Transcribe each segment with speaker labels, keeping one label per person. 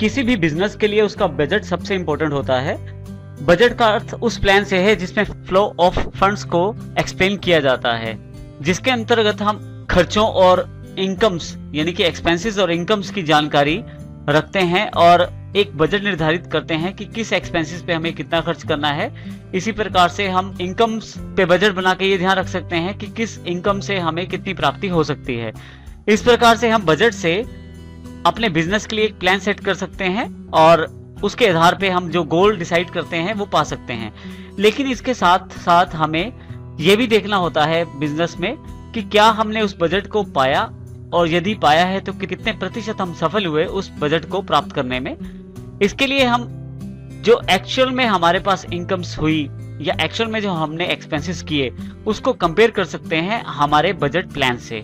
Speaker 1: किसी भी बिजनेस के लिए उसका बजट सबसे इंपॉर्टेंट होता है। बजट का अर्थ उस प्लान से है जिसमें फ्लो ऑफ फंड्स को एक्सप्लेन किया जाता है, जिसके अंतर्गत हम खर्चों और इनकम्स यानी कि एक्सपेंसेस और इनकम्स की जानकारी रखते हैं और एक बजट निर्धारित करते हैं कि किस एक्सपेंसेस पे हमें कितना खर्च करना है। इसी प्रकार से हम इनकम्स पे बजट बना के ये ध्यान रख सकते हैं कि किस इनकम से हमें कितनी प्राप्ति हो सकती है। इस प्रकार से हम बजट से अपने बिजनेस के लिए एक प्लान सेट कर सकते हैं और उसके आधार पे हम जो गोल डिसाइड करते हैं वो पा सकते हैं। लेकिन इसके साथ साथ हमें यह भी देखना होता है बिजनेस में कि क्या हमने उस बजट को पाया, और यदि पाया है तो कितने प्रतिशत हम सफल हुए उस बजट को प्राप्त करने में। इसके लिए हम जो एक्चुअल में हमारे पास इनकम्स हुई या एक्चुअल में जो हमने एक्सपेंसेस किए उसको कंपेयर कर सकते हैं हमारे बजट प्लान से,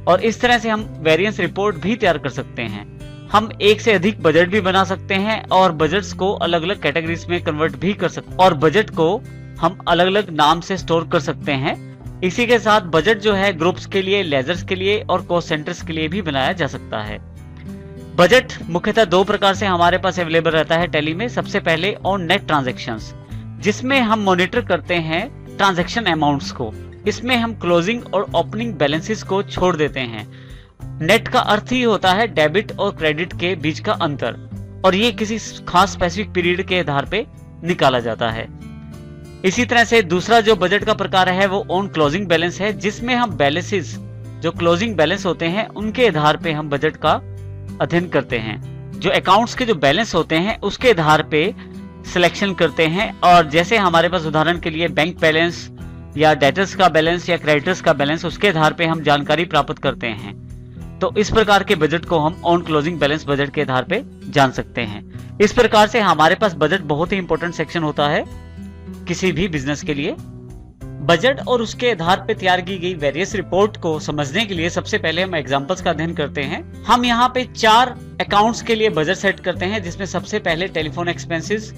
Speaker 1: और इस तरह से हम वेरिएंस रिपोर्ट भी तैयार कर सकते हैं। हम एक से अधिक बजट भी बना सकते हैं और बजट्स को अलग अलग कैटेगरीज में कन्वर्ट भी कर सकते हैं, और बजट को हम अलग अलग नाम से स्टोर कर सकते हैं। इसी के साथ बजट जो है ग्रुप्स के लिए, लेजर्स के लिए और कॉस्ट सेंटर्स के लिए भी बनाया जा सकता है। बजट मुख्यतः दो प्रकार से हमारे पास अवेलेबल रहता है टैली में। सबसे पहले ऑन नेट ट्रांजैक्शंस, जिसमें हम मॉनिटर करते हैं ट्रांजैक्शन अमाउंट्स को। इसमें हम क्लोजिंग और ओपनिंग बैलेंसेस को छोड़ देते हैं। नेट का अर्थ ही होता है डेबिट और क्रेडिट के बीच का अंतर, और ये किसी खास स्पेसिफिक पीरियड के आधार पे निकाला जाता है। इसी तरह से दूसरा जो बजट का प्रकार है वो ऑन क्लोजिंग बैलेंस है, जिसमें हम बैलेंसेस जो क्लोजिंग बैलेंस होते हैं उनके आधार पे हम बजट का अध्ययन करते हैं। जो अकाउंट्स के जो बैलेंस होते हैं उसके आधार पे सिलेक्शन करते हैं, और जैसे हमारे पास उदाहरण के लिए बैंक बैलेंस या डेटर्स का बैलेंस या क्रेडिटर्स का बैलेंस, उसके आधार पे हम जानकारी प्राप्त करते हैं। तो इस प्रकार के बजट को हम ऑन क्लोजिंग बैलेंस बजट के आधार पे जान सकते हैं। इस प्रकार से हमारे पास बजट बहुत ही इंपॉर्टेंट सेक्शन होता है किसी भी बिजनेस के लिए। बजट और उसके आधार पे तैयार की गई वेरियस रिपोर्ट को समझने के लिए सबसे पहले हम एग्जांपल्स का अध्ययन करते हैं। हम यहाँ पे 4 अकाउंट्स के लिए बजट सेट करते हैं, जिसमें सबसे पहले टेलीफोन एक्सपेंसेस,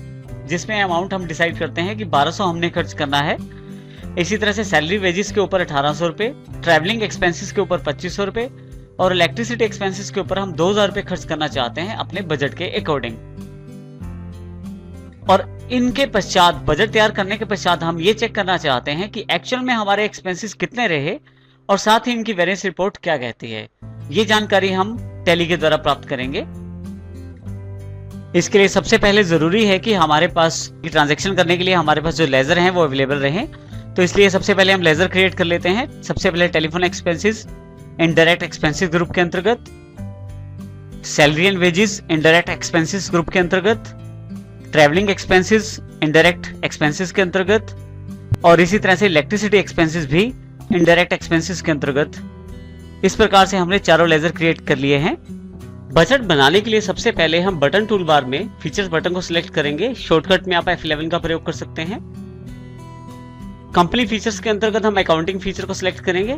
Speaker 1: जिसमें अमाउंट हम डिसाइड करते हैं कि 1200 हमने खर्च करना है। इसी तरह से सैलरी वेजेस के ऊपर 1800 रुपए, ट्रैवलिंग एक्सपेंसेस के ऊपर 2500 रुपए और इलेक्ट्रिसिटी एक्सपेंसेस के ऊपर हम 2000 रुपए खर्च करना चाहते हैं अपने बजट के अकॉर्डिंग। और इनके पश्चात बजट तैयार करने के पश्चात हम ये चेक करना चाहते हैं कि एक्चुअल में हमारे एक्सपेंसेस कितने रहे और साथ ही इनकी वेरिएंस रिपोर्ट क्या कहती है। ये जानकारी हम टैली के द्वारा प्राप्त करेंगे। इसके लिए सबसे पहले जरूरी है कि हमारे पास ट्रांजैक्शन करने के लिए हमारे पास जो लेजर हैं वो अवेलेबल रहें। तो इसलिए सबसे पहले हम लेजर क्रिएट कर लेते हैं। सबसे पहले telephone expenses indirect expenses group के अंतर्गत, salary and wages indirect expenses group के अंतर्गत, ट्रैवलिंग एक्सपेंसेस इनडायरेक्ट एक्सपेंसेस के अंतर्गत, और इसी तरह से इलेक्ट्रिसिटी एक्सपेंसेस भी इनडायरेक्ट एक्सपेंसेस के अंतर्गत। इस प्रकार से हमने चारों लेजर क्रिएट कर लिए हैं। बजट बनाने के लिए सबसे पहले हम बटन टूल बार में फीचर्स बटन को सिलेक्ट करेंगे। शॉर्टकट में आप F11 का प्रयोग कर सकते हैं। कंपनी फीचर्स के अंतर्गत हम अकाउंटिंग फीचर को सिलेक्ट करेंगे।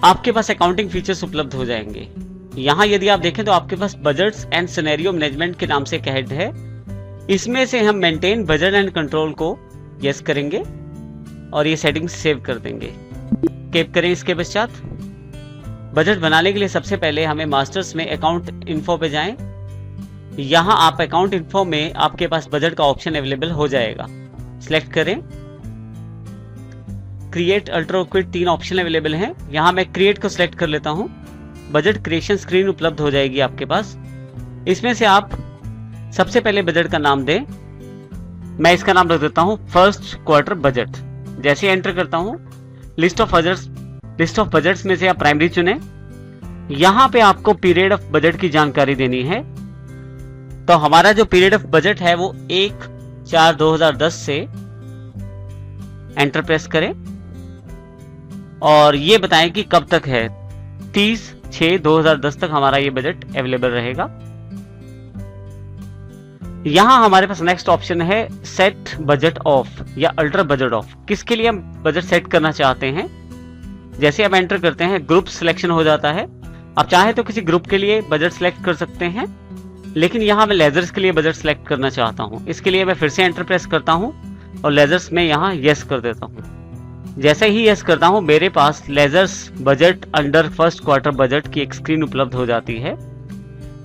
Speaker 1: आपके पास अकाउंटिंग फीचर्स उपलब्ध हो जाएंगे। यहाँ यदि आप देखें तो आपके पास बजट्स एंड सिनेरियो मैनेजमेंट के नाम से एक हेड है। इसमें से हम मेंटेन बजट एंड कंट्रोल को यस करेंगे और ये सेटिंग्स सेव कर देंगे। केप करें। इसके पश्चात बजट बनाने के लिए सबसे पहले हमें मास्टर्स में अकाउंट इन्फो पे जाएं। यहाँ आप अकाउंट इन्फो में आपके पास बजट का ऑप्शन अवेलेबल हो जाएगा। सिलेक्ट करें। Create ultra quick 3 option available हैं। यहाँ मैं क्रिएट को सिलेक्ट कर लेता हूँ। बजट क्रिएशन स्क्रीन उपलब्ध हो जाएगी आपके पास। इसमें से आप सबसे पहले बजट का नाम दें। मैं इसका नाम रख देता हूँ फर्स्ट क्वार्टर बजट। जैसे एंटर करता हूँ लिस्ट ऑफ बजट्स में से आप प्राइमरी चुनें। यहाँ पे आपको पीरियड ऑफ बजट की जानकारी देनी है। तो हमारा जो पीरियड ऑफ बजट है वो 1/4/2010 से एंटर प्रेस करें और ये बताएं कि कब तक है। 30/6/2010 तक हमारा ये बजट अवेलेबल रहेगा। यहां हमारे पास नेक्स्ट ऑप्शन है सेट बजट ऑफ या अल्टर बजट ऑफ। किसके लिए हम बजट सेट करना चाहते हैं। जैसे आप एंटर करते हैं ग्रुप सिलेक्शन हो जाता है। आप चाहे तो किसी ग्रुप के लिए बजट सिलेक्ट कर सकते हैं, लेकिन यहां मैं लेजर्स के लिए बजट सिलेक्ट करना चाहता हूं। इसके लिए मैं फिर से एंटर प्रेस करता हूं और लेजर्स में यहां यस कर देता हूं। जैसे ही यस करता हूं मेरे पास ledgers budget under first quarter budget की एक स्क्रीन उपलब्ध हो जाती है।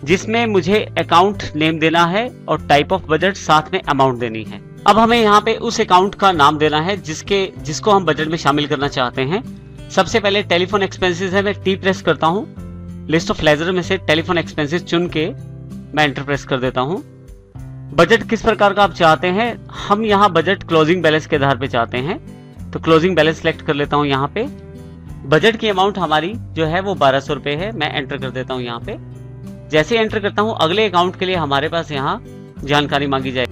Speaker 1: जिसमें मुझे अकाउंट नेम देना है और टाइप ऑफ बजट साथ में अमाउंट देनी है। अब हमें यहाँ पे उस अकाउंट का नाम देना है जिसको हम बजट में शामिल करना चाहते हैं। सबसे पहले टेलीफोन एक्सपेंसेस है, मैं टी प्रेस करता हूँ। लिस्ट ऑफ लेजर में से टेलीफोन एक्सपेंसेस चुन के मैं एंटर प्रेस कर देता हूँ। बजट किस प्रकार का आप चाहते हैं, हम यहाँ बजट क्लोजिंग बैलेंस के आधार पे चाहते हैं, तो क्लोजिंग बैलेंस सेलेक्ट कर लेता हूँ। यहाँ पे बजट की अमाउंट हमारी जो है वो 1200 रुपए है, मैं एंटर कर देता हूँ। यहाँ पे जैसे एंटर करता हूँ अगले अकाउंट के लिए हमारे पास यहाँ जानकारी मांगी जाए।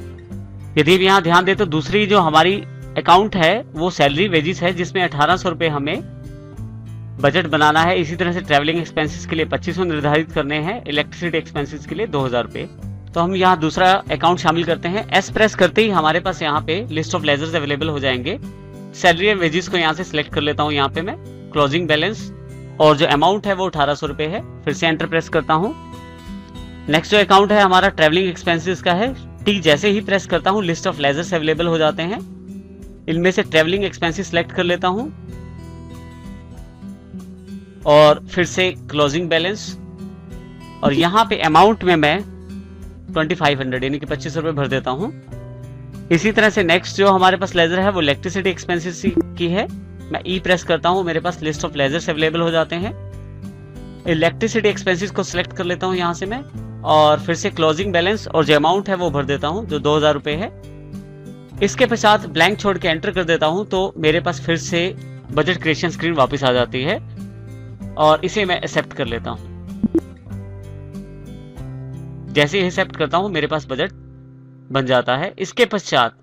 Speaker 1: यदि आप यहाँ ध्यान दें तो दूसरी जो हमारी अकाउंट है वो सैलरी वेजिस है, जिसमें 1800 रुपए हमें बजट बनाना है। इसी तरह से ट्रैवलिंग एक्सपेंसेस के लिए 2500 निर्धारित करने हैं, इलेक्ट्रिसिटी एक्सपेंसेस के लिए 2000 रुपए। तो हम यहाँ दूसरा अकाउंट शामिल करते हैं। एस प्रेस करते ही हमारे पास यहाँ पे लिस्ट ऑफ लेजर्स अवेलेबल हो जाएंगे। सैलरी एंड वेजिस को यहाँ से सिलेक्ट कर लेता हूँ। यहाँ पे मैं क्लोजिंग बैलेंस और जो अमाउंट है वो 1800 रुपए है। फिर से एंटर प्रेस करता हूँ। नेक्स्ट जो अकाउंट है हमारा ट्रैवलिंग एक्सपेंसेस का है। टी जैसे ही प्रेस करता हूँ लिस्ट ऑफ लेजर्स अवेलेबल हो जाते हैं। इनमें से ट्रैवलिंग एक्सपेंसेस सिलेक्ट कर लेता हूँ और फिर से क्लोजिंग बैलेंस, और यहाँ पे अमाउंट में मैं 2500 यानी कि 2500 रुपए भर देता हूँ। इसी तरह से नेक्स्ट जो हमारे पास लेजर है वो इलेक्ट्रिसिटी एक्सपेंसेस की है। मैं ई प्रेस करता हूँ, मेरे पास लिस्ट ऑफ लेजर्स अवेलेबल हो जाते हैं। इलेक्ट्रिसिटी एक्सपेंसेस को सिलेक्ट कर लेता हूँ यहाँ से मैं, और फिर से क्लोजिंग बैलेंस और जो अमाउंट है वो भर देता हूँ जो 2000 रुपए है। इसके पश्चात ब्लैंक छोड़ के एंटर कर देता हूँ तो मेरे पास फिर से बजट क्रिएशन स्क्रीन वापस आ जाती है और इसे मैं एक्सेप्ट कर लेता हूँ। जैसे ही एक्सेप्ट करता हूँ मेरे पास बजट बन जाता है। इसके पश्चात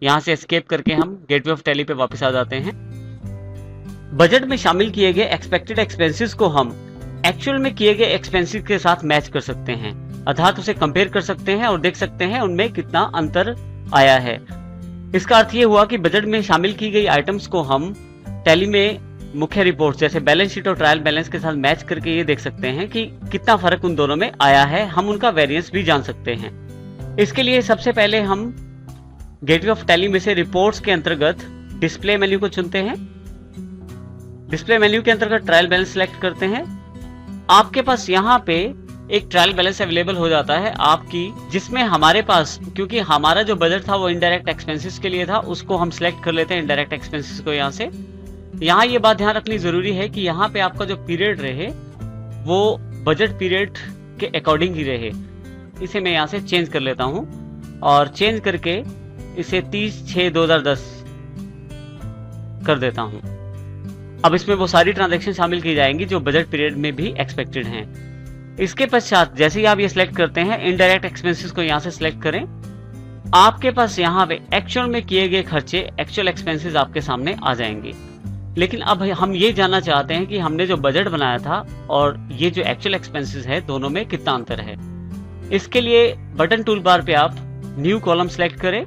Speaker 1: यहाँ से एस्केप करके हम गेटवे ऑफ टैली पे वापस आ जाते हैं। बजट में शामिल किए गए एक्सपेक्टेड एक्सपेंसेस को हम एक्चुअल में किए गए एक्सपेंसेस के साथ मैच कर सकते हैं, अर्थात उसे कंपेयर कर सकते हैं और देख सकते हैं उनमें कितना अंतर आया है। इसका अर्थ ये हुआ कि बजट में शामिल की गई आइटम्स को हम टैली में मुख्य रिपोर्ट जैसे बैलेंस शीट और ट्रायल बैलेंस के साथ मैच करके ये देख सकते हैं कि कितना फर्क उन दोनों में आया है। हम उनका वेरिएंस भी जान सकते हैं। इसके लिए सबसे पहले हम गेटवे ऑफ टैली में से रिपोर्ट्स के अंतर्गत डिस्प्ले मेन्यू को चुनते हैं। डिस्प्ले मेन्यू के अंतर्गत ट्रायल बैलेंस सिलेक्ट करते हैं। आपके पास यहाँ पे एक ट्रायल बैलेंस अवेलेबल हो जाता है आपकी, जिसमें हमारे पास क्योंकि हमारा जो बजट था वो इनडायरेक्ट एक्सपेंसेस के लिए था, उसको हम सिलेक्ट कर लेते हैं इनडायरेक्ट एक्सपेंसेस को। यहाँ से यहाँ ये बात ध्यान रखनी जरूरी है कि यहाँ पे आपका जो पीरियड रहे वो बजट पीरियड के अकॉर्डिंग ही रहे। इसे मैं यहाँ से चेंज कर लेता हूँ और चेंज करके इसे 30/6/2010 कर देता हूँ। अब इसमें वो सारी ट्रांजैक्शन शामिल की जाएंगी जो बजट पीरियड में भी एक्सपेक्टेड हैं। इसके पश्चात जैसे ही आप ये सिलेक्ट करते हैं इनडायरेक्ट एक्सपेंसेस को यहाँ से सिलेक्ट करें। आपके पास यहाँ पे एक्चुअल में किए गए खर्चे एक्चुअल एक्सपेंसेस आपके सामने आ जाएंगे। लेकिन अब हम ये जानना चाहते हैं कि हमने जो बजट बनाया था और ये जो एक्चुअल एक्सपेंसेस है दोनों में कितना अंतर है। इसके लिए बटन टूल बार पे आप न्यू कॉलम सिलेक्ट करें।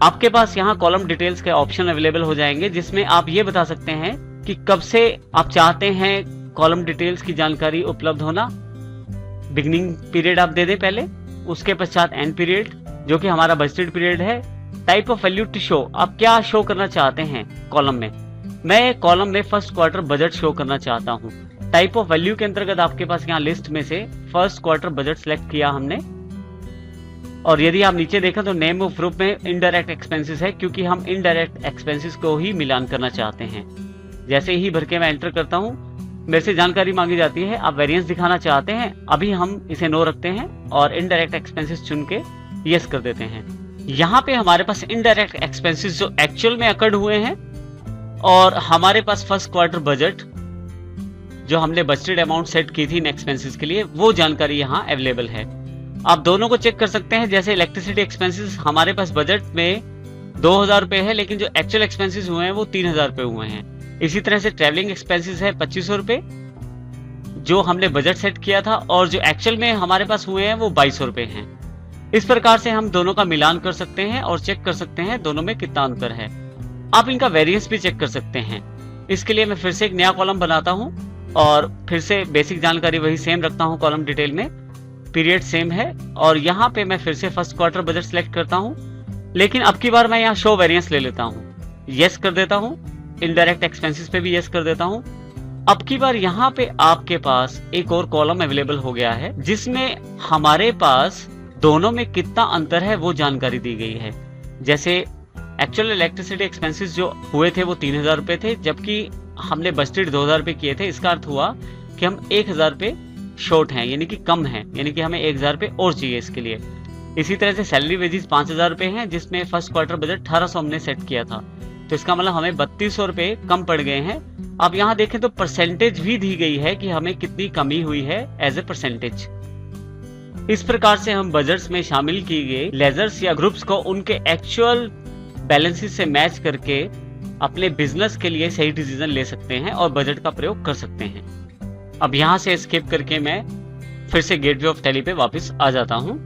Speaker 1: आपके पास यहाँ कॉलम डिटेल्स के ऑप्शन अवेलेबल हो जाएंगे, जिसमें आप ये बता सकते हैं कि कब से आप चाहते हैं कॉलम डिटेल्स की जानकारी उपलब्ध होना। बिगिनिंग पीरियड आप दे दें पहले, उसके पश्चात एंड पीरियड जो कि हमारा बजटेड पीरियड है। Type of value to show, आप क्या शो करना चाहते हैं कॉलम में। मैं कॉलम में फर्स्ट क्वार्टर बजट शो करना चाहता हूँ। टाइप ऑफ वैल्यू के अंतर्गत आपके पास यहाँ लिस्ट में से फर्स्ट क्वार्टर बजट सिलेक्ट किया हमने, और यदि आप नीचे देखें तो नेम ऑफ ग्रुप में इनडायरेक्ट एक्सपेंसेस है, क्योंकि हम इनडायरेक्ट एक्सपेंसेस को ही मिलान करना चाहते हैं। जैसे ही भर के मैं एंटर करता हूँ मेरे से जानकारी मांगी जाती है, आप वेरिएंस दिखाना चाहते हैं। अभी हम इसे नो रखते हैं और इनडायरेक्ट एक्सपेंसेस चुन के यस कर देते हैं। यहाँ पे हमारे पास इनडायरेक्ट एक्सपेंसेस जो एक्चुअल में अकर्ड हुए हैं और हमारे पास फर्स्ट क्वार्टर बजट जो हमने बजटेड अमाउंट सेट की थी इन एक्सपेंसेस के लिए, वो जानकारी यहाँ अवेलेबल है। आप दोनों को चेक कर सकते हैं। जैसे इलेक्ट्रिसिटी एक्सपेंसेस हमारे पास बजट में 2000 रुपए है, लेकिन जो एक्चुअल एक्सपेंसेस हुए हैं वो 3000 रुपए हुए हैं। इसी तरह से ट्रैवलिंग एक्सपेंसेस है 2500 रुपए जो हमने बजट सेट किया था, और जो एक्चुअल में हमारे पास हुए हैं वो 2200 रुपए हैं। इस प्रकार से हम दोनों का मिलान कर सकते हैं और चेक कर सकते हैं दोनों में कितना अंतर है। आप इनका वेरिएंस भी चेक कर सकते हैं। इसके लिए मैं फिर से एक नया कॉलम बनाता हूं और फिर से बेसिक जानकारी वही सेम रखता हूं। कॉलम डिटेल में पीरियड सेम है और यहाँ पे मैं फिर से फर्स्ट क्वार्टर बजट सिलेक्ट करता हूँ, लेकिन अब की बार मैं यहाँ शो वेरिएंस ले लेता हूँ। यस कर देता हूँ। इनडायरेक्ट एक्सपेंसेस पे भी यस कर देता हूँ। अब की बार यहाँ पे आपके पास एक और कॉलम अवेलेबल हो गया है जिसमें हमारे पास दोनों में कितना अंतर है वो जानकारी दी गई है। जैसे एक्चुअल इलेक्ट्रिसिटी एक्सपेंसेस जो हुए थे वो 3,000 रुपए थे, जबकि हमने बजटेड 2,000 रुपए किए थे। इसका अर्थ हुआ कि हम 1,000 रुपए शॉर्ट हैं, यानी कि कम है, यानी कि हमें 1,000 रुपए और चाहिए इसके लिए। इसी तरह से सैलरी वेजेस 5,000 रुपए हैं, जिसमें फर्स्ट क्वार्टर बजट 1,800 हमने सेट किया था, तो इसका मतलब हमें 3,200 रुपए कम पड़ गए हैं। अब यहाँ देखें तो परसेंटेज भी दी गई है कि हमें कितनी कमी हुई है एज ए परसेंटेज। इस प्रकार से हम बजट्स में शामिल की गई लेजर्स या ग्रुप्स को उनके एक्चुअल बैलेंसेस से मैच करके अपने बिजनेस के लिए सही डिसीजन ले सकते हैं और बजट का प्रयोग कर सकते हैं। अब यहाँ से स्किप करके मैं फिर से गेटवे ऑफ टैली पे वापस आ जाता हूँ।